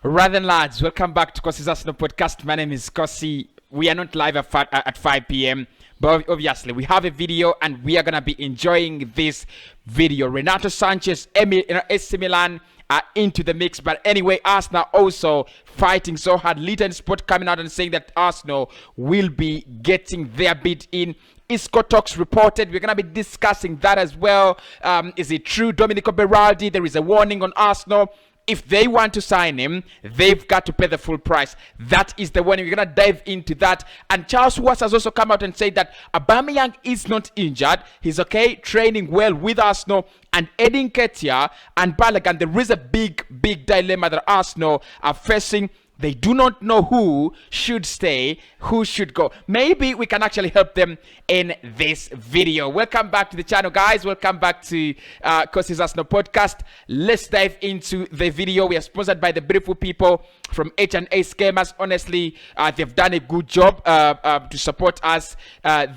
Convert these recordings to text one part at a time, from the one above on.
Rather lads, welcome back to Kosi's Arsenal podcast. My name is Kosi. We are not live at 5 p.m. But obviously we have a video and we are going to be enjoying this video. Renato Sanches, AC Milan are into the mix. But anyway, Arsenal also fighting so hard. Little Sport coming out and saying that Arsenal will be getting their bid in. Isco talks reported. We're going to be discussing that as well. Is it true? Domenico Berardi, there is a warning on Arsenal. If they want to sign him, they've got to pay the full price. That is the one. We're going to dive into that. And Charles Watts has also come out and said that Aubameyang is not injured. He's okay, training well with Arsenal. And Edin Ketia and Balogun, there is a big dilemma that Arsenal are facing. They do not know who should stay, who should go. Maybe we can actually help them in this video. Welcome back to the channel, guys. Welcome back to Kosi's Arsenal podcast. Let's dive into the video. We are sponsored by the beautiful people from H&A Scammers. Honestly, they've done a good job to support us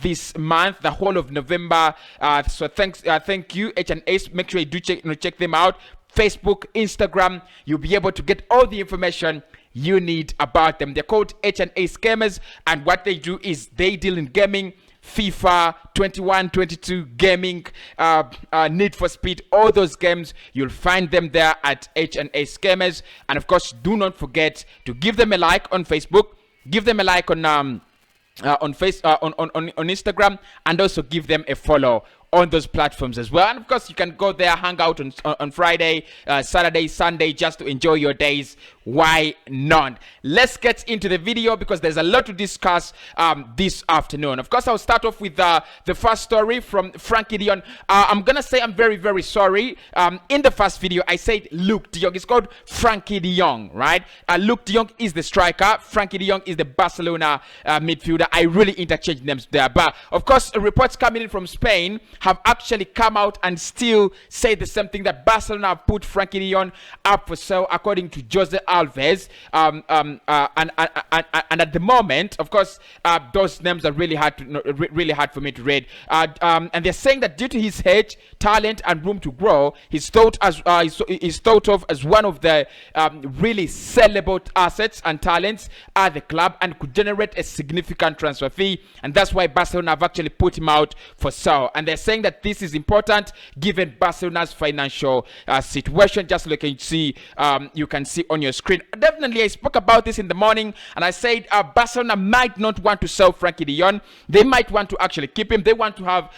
this month, the whole of November. So thank you, H&A. Make sure you do check them out. Facebook, Instagram. You'll be able to get all the information you need about them. They're called H&A Scammers, and what they do is they deal in gaming, FIFA 21, 22 gaming, Need for Speed, all those games. You'll find them there at H&A Scammers. And of course, do not forget to give them a like on Facebook, give them a like on Instagram, and also give them a follow on those platforms as well. And of course, you can go there, hang out on Friday, Saturday, Sunday, just to enjoy your days. Why not? Let's get into the video because there's a lot to discuss this afternoon. Of course, I'll start off with the first story from Frankie Dion. I'm gonna say I'm very sorry. In the first video, I said Luke de Jong. It's called Frankie Dion, right? Luke de Jong is the striker. Frankie Dion is the Barcelona midfielder. I really interchanged names there. But of course, reports coming in from Spain have actually come out and still say the same thing, that Barcelona have put Frankie Dion up for sale, according to Jose Alves. And at the moment, of course, those names are really hard for me to read. And they're saying that due to his age, talent, and room to grow, he's thought of as one of the really sellable assets and talents at the club, and could generate a significant transfer fee. And that's why Barcelona have actually put him out for sale. And they're saying that this is important given Barcelona's financial situation, just like you can see on your screen. Definitely, I spoke about this in the morning, and I said Barcelona might not want to sell Frankie Dion. They might want to actually keep him. They want to have,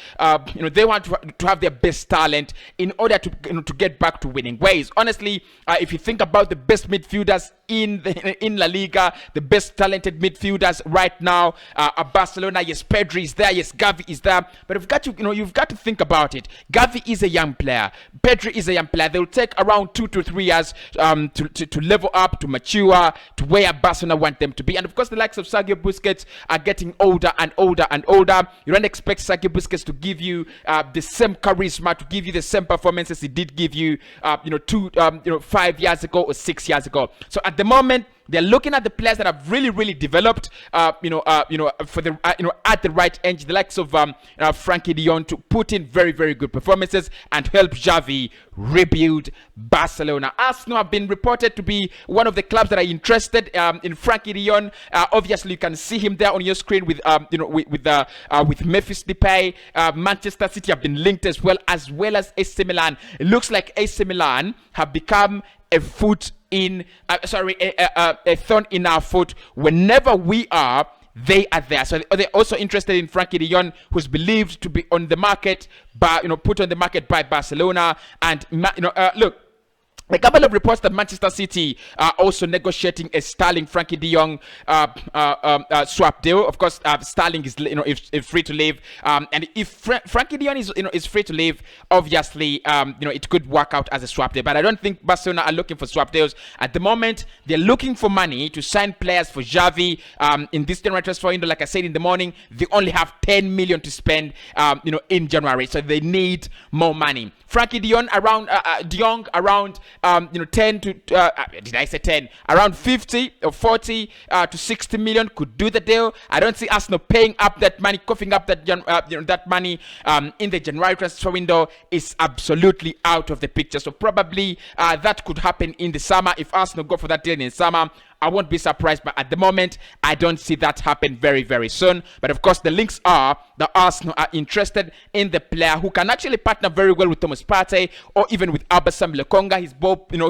they want to have their best talent in order to to get back to winning ways. Honestly, if you think about the best midfielders in La Liga, the best talented midfielders right now at Barcelona, yes, Pedri is there, yes, Gavi is there, but you've got to think about it. Gavi is a young player, Pedri is a young player. They'll take around 2 to 3 years to level up, to mature to where Barcelona want them to be. And of course, the likes of Sergio Busquets are getting older and older and older. You don't expect Sergio Busquets to give you the same charisma, to give you the same performances he did give you 5 years ago or 6 years ago. So at the moment, they're looking at the players that have really developed, for the at the right age, the likes of Frankie Dion, to put in very good performances and help Xavi rebuild Barcelona. Arsenal have been reported to be one of the clubs that are interested in Frankie Dion. Obviously, you can see him there on your screen with Memphis Depay. Manchester City have been linked as well as AC Milan. It looks like AC Milan have become a thorn in our foot. Whenever we are, they are there. So they're also interested in Frankie Dion, who's believed to be on the market, put on the market by Barcelona. And look, a couple of reports that Manchester City are also negotiating a Sterling Frankie Dion swap deal. Of course, Sterling is is free to leave, and if Frankie Dion is free to leave, obviously it could work out as a swap deal. But I don't think Barcelona are looking for swap deals at the moment. They're looking for money to sign players for Xavi. In this January transfer window, like I said in the morning, they only have 10 million to spend in January, so they need more money. Frankie Dion around 10 to did I say 10? Around 50 or 40 to 60 million could do the deal. I don't see Arsenal paying up that money, coughing up that that money in the January transfer window. Is absolutely out of the picture. So probably that could happen in the summer if Arsenal go for that deal in the summer. I won't be surprised, but at the moment, I don't see that happen very, very soon. But of course, the links are that Arsenal are interested in the player who can actually partner very well with Thomas Partey or even with Abasam Lekonga.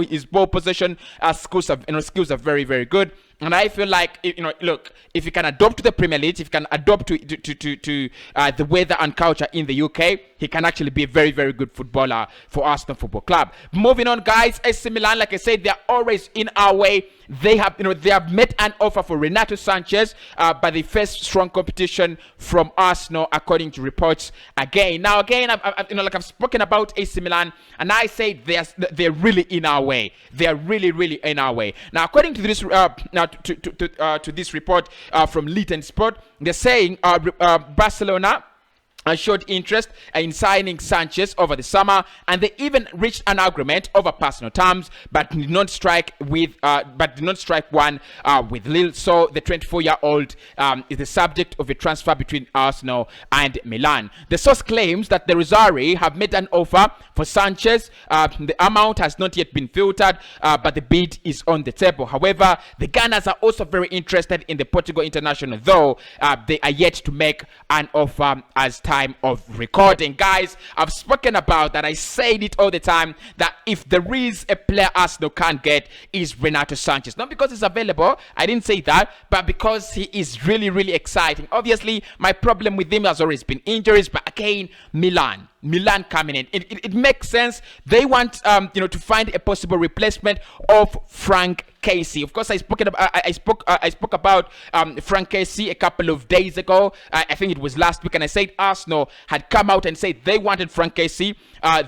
His ball possession skills are very, very good. And I feel like, look, if you can adopt to the Premier League, if you can adopt to the weather and culture in the UK, he can actually be a very, very good footballer for Arsenal Football Club. Moving on, guys, AC Milan, like I said, they're always in our way. They have made an offer for Renato Sanches, but they face strong competition from Arsenal, according to reports. I've spoken about AC Milan, and I say they're really in our way. They are really, really in our way. Now, according to this, to this report from Litan Sport, they're saying Barcelona showed interest in signing Sanchez over the summer, and they even reached an agreement over personal terms, but did not strike one with Lille. So the 24-year-old is the subject of a transfer between Arsenal and Milan. The source claims that the Rosari have made an offer for Sanchez. The amount has not yet been filtered, but the bid is on the table. However, the Gunners are also very interested in the Portugal international, though they are yet to make an offer as time of recording. Guys, I've spoken about that. I said it all the time that if there is a player Arsenal can't get, is Renato Sanches. Not because he's available, I didn't say that, but because he is really, really exciting. Obviously, my problem with him has always been injuries, but again, Milan coming in. It makes sense. They want to find a possible replacement of Frank Casey. Of course, I spoke about Frank Casey a couple of days ago. I think it was last week, and I said Arsenal had come out and said they wanted Frank Casey.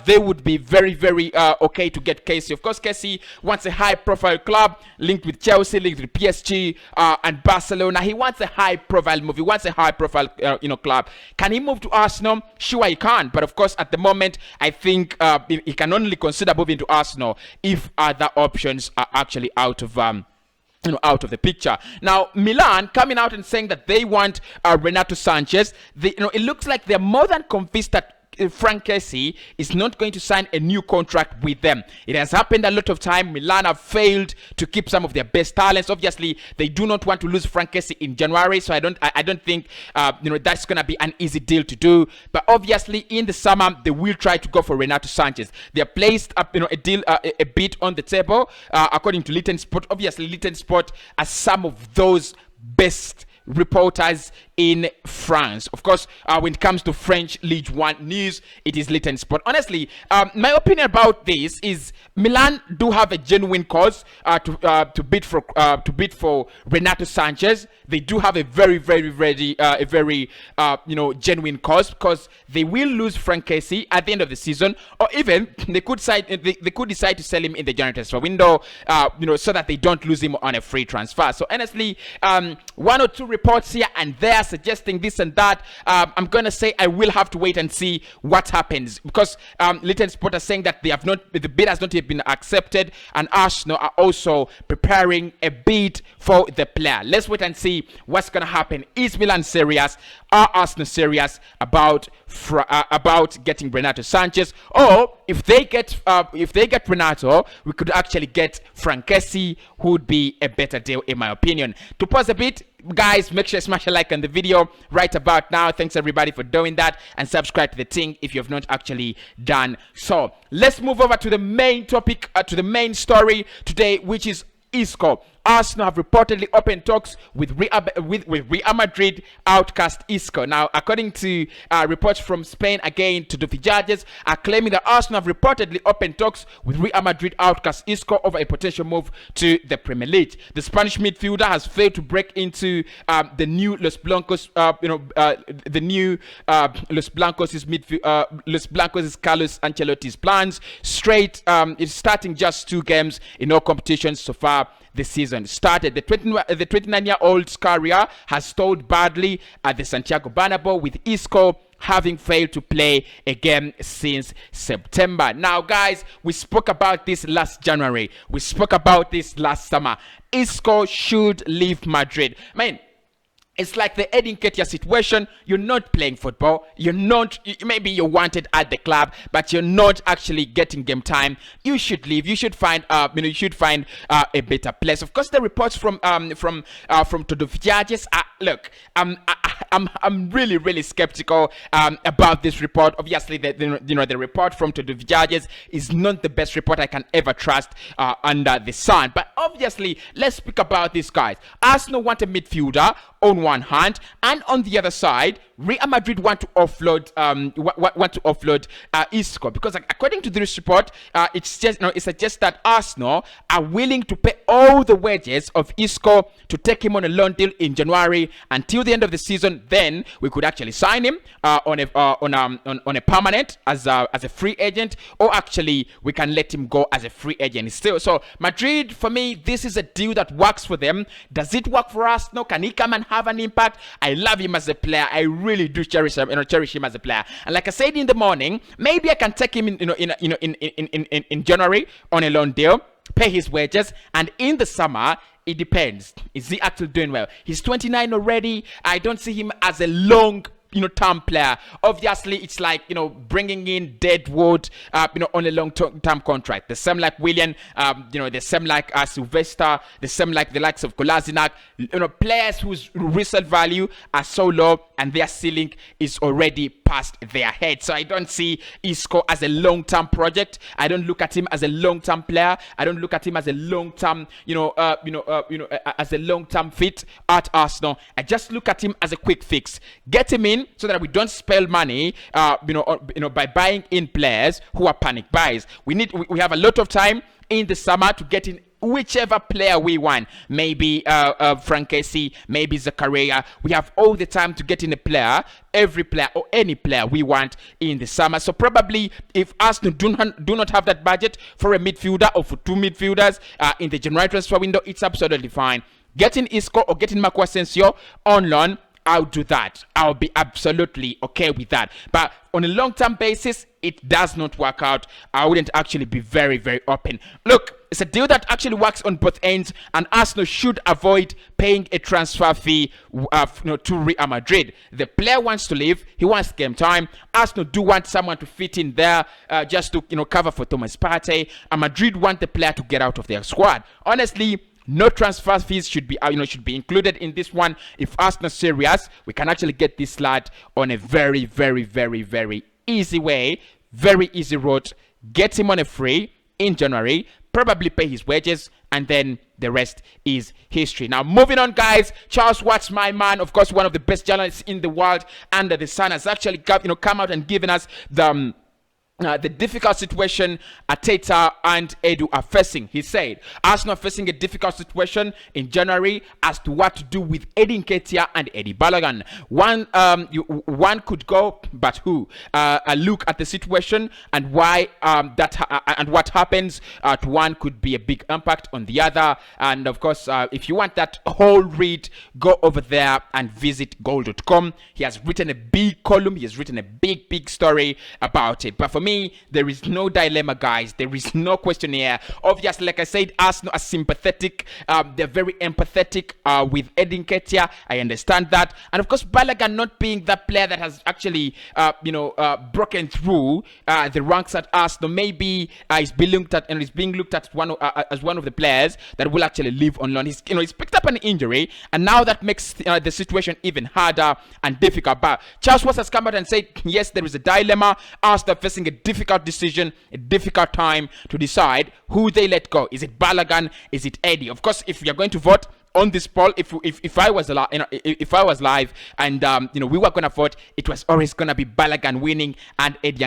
They would be very, very okay to get Casey. Of course, Casey wants a high-profile club linked with Chelsea, linked with PSG and Barcelona. He wants a high-profile move. He wants a high-profile club. Can he move to Arsenal? Sure, he can. But of course, at the moment, I think he can only consider moving to Arsenal if other options are actually out of the picture. Now, Milan coming out and saying that they want Renato Sanches. It looks like they're more than convinced that Frank Casey is not going to sign a new contract with them. It has happened a lot of time. Milan have failed to keep some of their best talents. Obviously, they do not want to lose Frank Casey in January, so I don't think that's gonna be an easy deal to do. But obviously, in the summer, they will try to go for Renato Sanches. They have placed up a deal, a bid on the table, according to Litan Sport. Obviously, Litan Sport are some of those best reporters in France. Of course, when it comes to French Ligue 1 news, it is Litan Sport. Honestly, my opinion about this is Milan do have a genuine cause to bid for Renato Sanches. They do have a very genuine cause, because they will lose Frank Casey at the end of the season, or even they could decide to sell him in the January transfer window, so that they don't lose him on a free transfer. So honestly, one or two reports here and there suggesting this and that. I'm gonna say I will have to wait and see what happens, because Litan Sport are saying that the bid has not yet been accepted, and Arsenal are also preparing a bid for the player. Let's wait and see what's gonna happen. Is Milan serious? Are Arsenal serious about getting Renato Sanches? Or if they get Renato, we could actually get Frank Casey, who would be a better deal in my opinion. To pause a bit, guys, make sure you smash a like on the video right about now. Thanks everybody for doing that, and subscribe to the thing if you have not actually done so. Let's move over to the main topic, to the main story today, which is Isco. Arsenal have reportedly opened talks with Real Madrid outcast Isco. Now, according to reports from Spain, again, to the judges are claiming that Arsenal have reportedly opened talks with Real Madrid outcast Isco over a potential move to the Premier League. The Spanish midfielder has failed to break into the new Los Blancos. The new Los Blancos is Carlos Ancelotti's plans. It's starting just 2 games in all competitions so far. The season started. The 29-year-old career has stalled badly at the Santiago Bernabeu, with Isco having failed to play a game since September. Now, guys, we spoke about this last January. We spoke about this last summer. Isco should leave Madrid. I mean, it's like the Eddie Nketiah situation. You're not playing football. You're not, maybe you're wanted at the club, but you're not actually getting game time. You should leave. You should find, you should find a better place. Of course, the reports from Todo Villages. Look, I'm really skeptical about this report. Obviously, the report from Todo Villages is not the best report I can ever trust under the sun. But obviously, let's speak about these guys. Arsenal want a midfielder on one hand, and on the other side, Real Madrid want to offload Isco, because according to this report, it suggests that Arsenal are willing to pay all the wages of Isco to take him on a loan deal in January until the end of the season. Then we could actually sign him on a permanent as a free agent, or actually we can let him go as a free agent still. So Madrid, for me, this is a deal that works for them. Does it work for Arsenal? Can he come and have an impact? I love him as a player. I really do cherish him as a player. And like I said in the morning, maybe I can take him in January on a loan deal, pay his wages, and in the summer, it depends. Is he actually doing well? He's 29 already. I don't see him as a long-term player. Obviously, it's like, bringing in Deadwood, on a long-term contract. The same like Willian, the same like Sylvester, the same like the likes of Kolasinac. Players whose resale value are so low and their ceiling is already past their head. So I don't see Isco as a long-term project. I don't look at him as a long-term player. I don't look at him as a long-term, as a long-term fit at Arsenal. I just look at him as a quick fix. Get him in so that we don't spend money, by buying in players who are panic buys. We have a lot of time in the summer to get in whichever player we want. Maybe Frankie, maybe Zakaria. We have all the time to get in a player, every player or any player we want in the summer. So probably if Arsenal do not have that budget for a midfielder or for two midfielders in the January transfer window, it's absolutely fine. Getting Isco or getting Marco Asensio on loan, I'll do that. I'll be absolutely okay with that. But on a long-term basis, it does not work out. I wouldn't actually be very open. Look, it's a deal that actually works on both ends, and Arsenal should avoid paying a transfer fee to Real Madrid. The player wants to leave. He wants game time. Arsenal do want someone to fit in there just to cover for Thomas Partey. And Madrid want the player to get out of their squad. Honestly, no transfer fees should be included in this one. If Arsenal serious, we can actually get this lad on a very easy way, very easy road. Get him on a free in January, probably pay his wages, and then the rest is history. Now, moving on, guys. Charles Watts, my man, of course, one of the best journalists in the world under the sun, has actually come out and given us the difficult situation Arteta and Edu are facing. He said Arsenal are facing a difficult situation in January as to what to do with Eddie Nketiah and Eddie Balogun. One could go, but who? A look at the situation and why and what happens to one could be a big impact on the other. And of course, if you want that whole read, go over there and visit goal.com. He has written a big column. He has written a big story about it. But for me, there is no dilemma, guys. There is no question here. Obviously, like I said, Arsenal are sympathetic. They're very empathetic with Eddie Nketiah. I understand that. And of course, Balogun not being that player that has actually, broken through the ranks at Arsenal. Maybe is being looked at as one of the players that will actually live on loan. He's picked up an injury, and now that makes the situation even harder and difficult. But Charles Watts has come out and said, yes, there is a dilemma. Arsenal facing a difficult decision, a difficult time to decide who they let go. Is it Balogun? Is it Eddie? Of course, if you're going to vote on this poll, if I was live and we were gonna vote, it was always gonna be Balogun winning and Eddie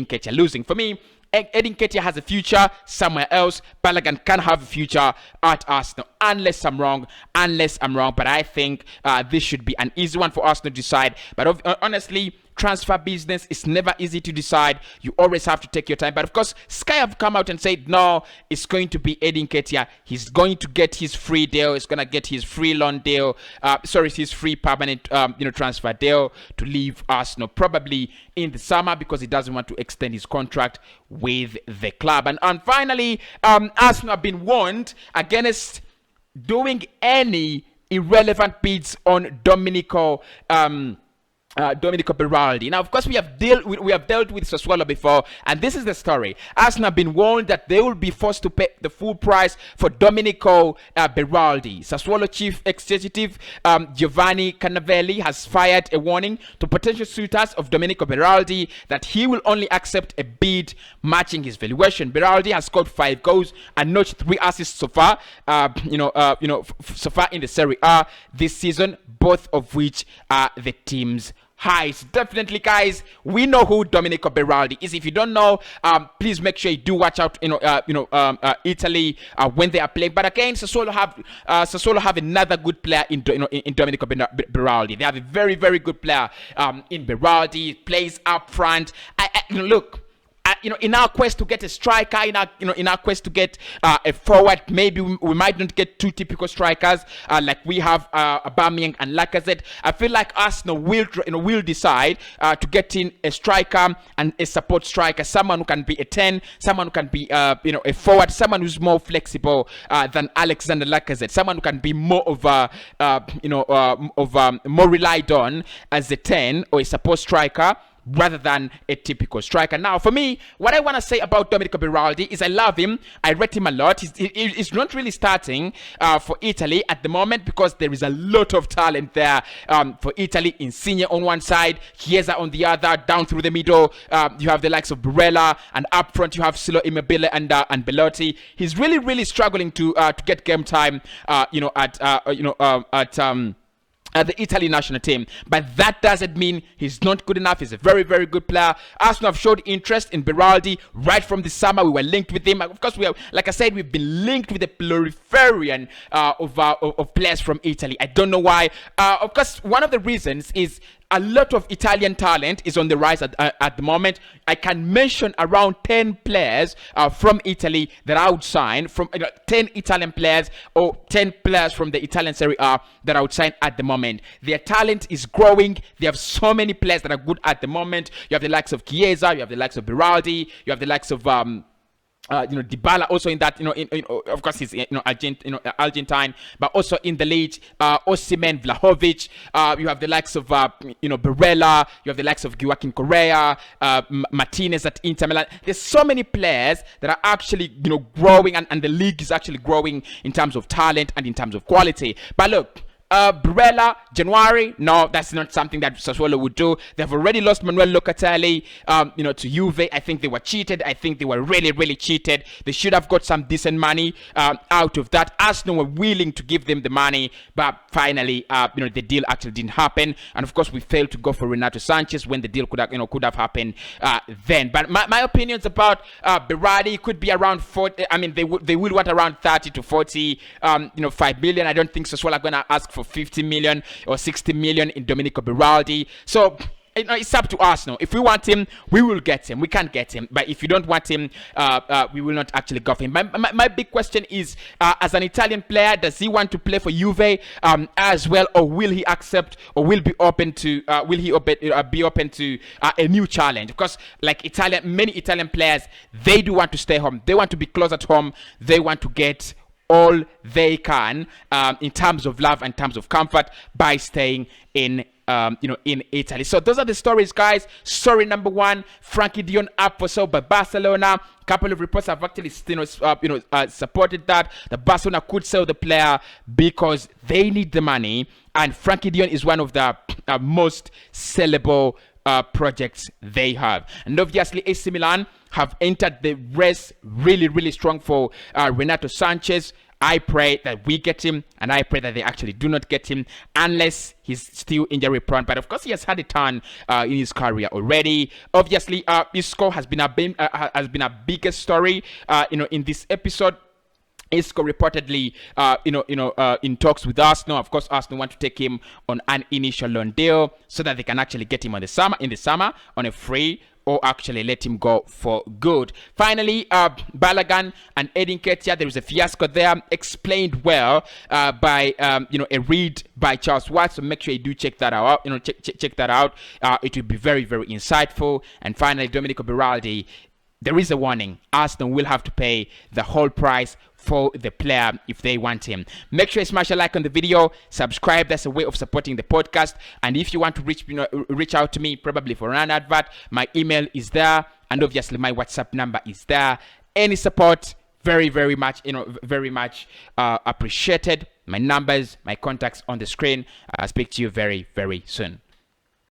Nketiah losing. For me, Eddie Nketiah has a future somewhere else. Balogun can have a future at Arsenal, unless I'm wrong. But I think this should be an easy one for Arsenal to decide. But honestly, transfer business is never easy to decide. You always have to take your time. But of course, Sky have come out and said, no, it's going to be Edin Ketia. He's going to get his free deal. He's going to get his free loan deal. His free permanent, transfer deal to leave Arsenal probably in the summer because he doesn't want to extend his contract with the club. And finally, Arsenal have been warned against doing any irrelevant bids on Domenico Berardi. Now, of course, we have dealt with Sassuolo before, and this is the story. Arsenal have been warned that they will be forced to pay the full price for Domenico Berardi. Sassuolo chief executive Giovanni Canavelli has fired a warning to potential suitors of Domenico Berardi that he will only accept a bid matching his valuation. Berardi has scored 5 goals and notched 3 assists so far. So far in the Serie A this season, both of which are the team's highs. Definitely, guys, we know who Domenico Berardi is. If you don't know, please make sure you do watch out. Italy when they are playing. But again, Sassuolo have another good player in Domenico Berardi. They have a very, very good player in Berardi. Plays up front. Look. In our quest to get a striker, in our quest to get a forward, maybe we might not get 2 typical strikers like we have Aubameyang and Lacazette. I feel like Arsenal will decide to get in a striker and a support striker, someone who can be a 10, someone who can be a forward, someone who's more flexible than Alexander Lacazette, someone who can be more of more relied on as a 10 or a support striker, rather than a typical striker. Now, for me, what I want to say about Domenico Berardi is I love him. I rate him a lot. He's not really starting for Italy at the moment because there is a lot of talent there for Italy. Insigne on one side, Chiesa on the other, down through the middle. You have the likes of Barella, and up front you have Silo Immobile and Belotti. He's really, really struggling to get game time. At the Italy national team, but that doesn't mean he's not good enough. He's a very, very good player. Arsenal have showed interest in Berardi right from the summer. We were linked with him. Of course, like I said, we've been linked with a proliferation of players from Italy. I don't know why. Of course, one of the reasons is a lot of Italian talent is on the rise at the moment. I can mention around 10 players from Italy that I would sign, from 10 Italian players or 10 players from the Italian Serie A that I would sign at the moment. Their talent is growing. They have so many players that are good at the moment. You have the likes of Chiesa, you have the likes of Berardi, you have the likes of Dybala also in that, of course he's Argentine, but also in the league, Osimhen, Vlahovic, you have the likes of Barella, you have the likes of Joaquin Correa, Martinez at Inter Milan. There's so many players that are actually growing, and the league is actually growing in terms of talent and in terms of quality. But look, Barella, January, no, that's not something that Sassuolo would do. They've already lost Manuel Locatelli, to Juve. I think they were cheated. I think they were really, really cheated. They should have got some decent money out of that. Arsenal were willing to give them the money, but finally, the deal actually didn't happen. And of course, we failed to go for Renato Sanches when the deal could have happened then. But my opinions about Berardi could be around 40. I mean, they will want around 30 to 40, 5 million. I don't think Sassuolo are going to ask for 50 million or 60 million in Domenico Berardi. So it's up to Arsenal. If we want him, we will get him. We can't get him. But if you don't want him, we will not actually go for him. My big question is, as an Italian player, does he want to play for Juve as well, or will he accept, or will be open to a new challenge? Because like many Italian players, they do want to stay home. They want to be close at home. They want to get all they can in terms of love and in terms of comfort by staying in Italy. So those are the stories, guys. Story number 1: Frankie Dion up for sale by Barcelona. A couple of reports have actually supported that the Barcelona could sell the player because they need the money, and Frankie Dion is one of the most sellable projects they have. And obviously AC Milan have entered the race really, really strong for Renato Sanches. I pray that we get him, and I pray that they actually do not get him unless he's still injury prone. But of course, he has had a turn in his career already. Obviously, Isco has been a biggest story, in this episode. Isco reportedly, in talks with Arsenal. Of course, Arsenal want to take him on an initial loan deal so that they can actually get him in the summer on a free, or actually let him go for good. Finally, Balogun and Edin Ketia, there is a fiasco there, explained well by a read by Charles Watts. So make sure you do check that out. Check that out. It will be very, very insightful. And finally, Domenico Berardi. There is a warning. Arsenal will have to pay the whole price for the player if they want him. Make sure you smash a like on the video, subscribe. That's a way of supporting the podcast. And if you want to reach out to me, probably for an advert, my email is there, and obviously my WhatsApp number is there. Any support, very, very much, very much appreciated. My numbers, my contacts on the screen. I'll speak to you very, very soon.